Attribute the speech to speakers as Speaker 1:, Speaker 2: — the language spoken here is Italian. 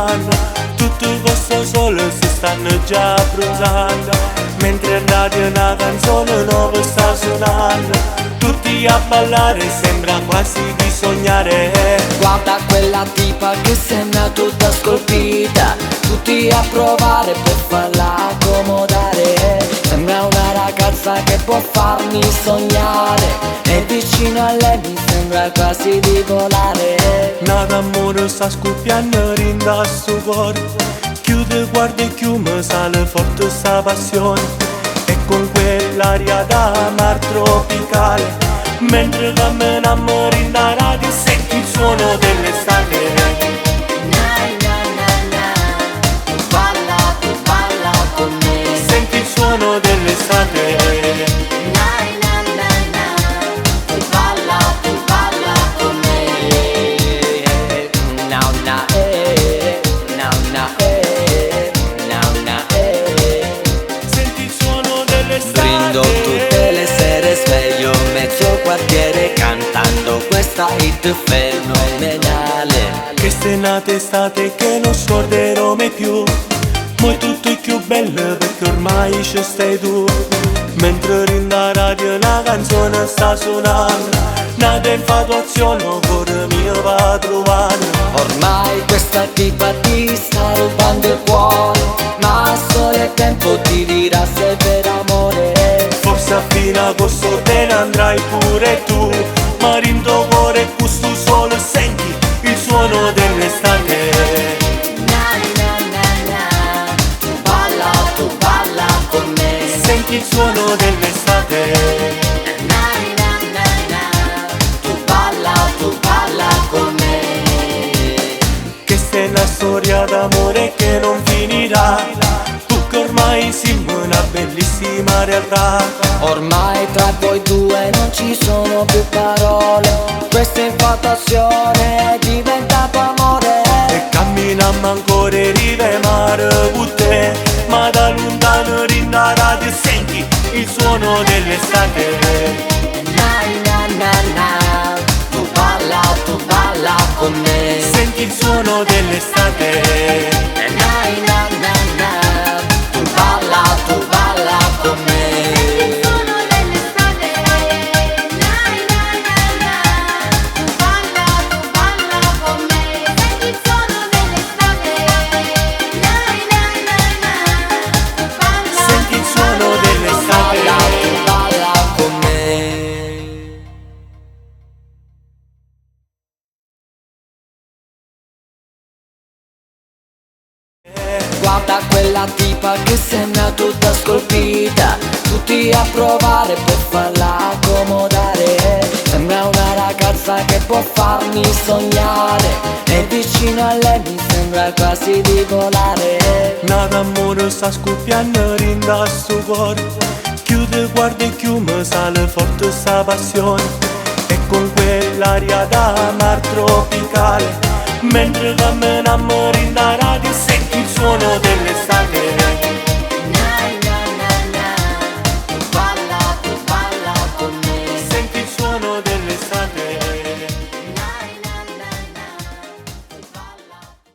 Speaker 1: suonando, tutto questo sole si stanno già abbronzando, mentre in radio una canzone nuova sta suonando, tutti a ballare sembra quasi di sognare.
Speaker 2: Guarda quella tipa che sembra tutta scolpita, tutti a provare per farla accomodare. Sembra una ragazza che può farmi sognare, e vicino a lei mi sembra quasi di volare.
Speaker 1: Nada amore sta scoppiando rinda sto cuore, chiude guarda e chiume sale forte sta passione, e con quell'aria da mar tropicale, mentre camminiamo rinda radio senti il suono dell'estate.
Speaker 2: Tu balla con me,
Speaker 1: Senti il suono dell'estate.
Speaker 2: tu balla con me. Now, now, now, now,
Speaker 1: Senti il suono dell'estate.
Speaker 2: brindo tutte le sere sveglio, mezzo quartiere cantando questa hit fenomenale.
Speaker 1: Che stenate estate che non scorderò mai più, mo tutto è più bello perché ormai ci stai tu. Mentre rinda radio una canzone sta suonando, nata infatuazione cuore mio va a trovare.
Speaker 2: Ormai questa tipa ti sta rubando il cuore, ma solo il tempo ti dirà se è per amore.
Speaker 1: Forse a fine agosto te ne andrai pure tu, ma rindo cuore questo solo senti il suono dell'estate.
Speaker 2: Tu balla con me,
Speaker 1: Senti il suono dell'estate.
Speaker 2: tu balla con me.
Speaker 1: Che sei una storia d'amore che non finirà, tu che ormai sei una bellissima realtà.
Speaker 2: Ormai tra voi due non ci sono più parole, questa infatuazione è diventata amore.
Speaker 1: E camminiamo ancora e rive mare con te, ma da lontano rinda radio senti il suono dell'estate.
Speaker 2: Tu balla con me,
Speaker 1: Senti il suono dell'estate.
Speaker 2: tu balla con me.
Speaker 1: Senti il suono dell'estate.
Speaker 2: Tu balla con me. Guarda quella tipa che sembra tutta scolpita, tutti a provare per farla accomodare. Sembra una ragazza che può farmi sognare, e vicino a lei mi sembra quasi di volare.
Speaker 1: Nada amore sta scoppiando rinda sto cuore, chiude guarda e chiume sale forte sta passione, e con quell'aria da mar tropicale, mentre camminiamo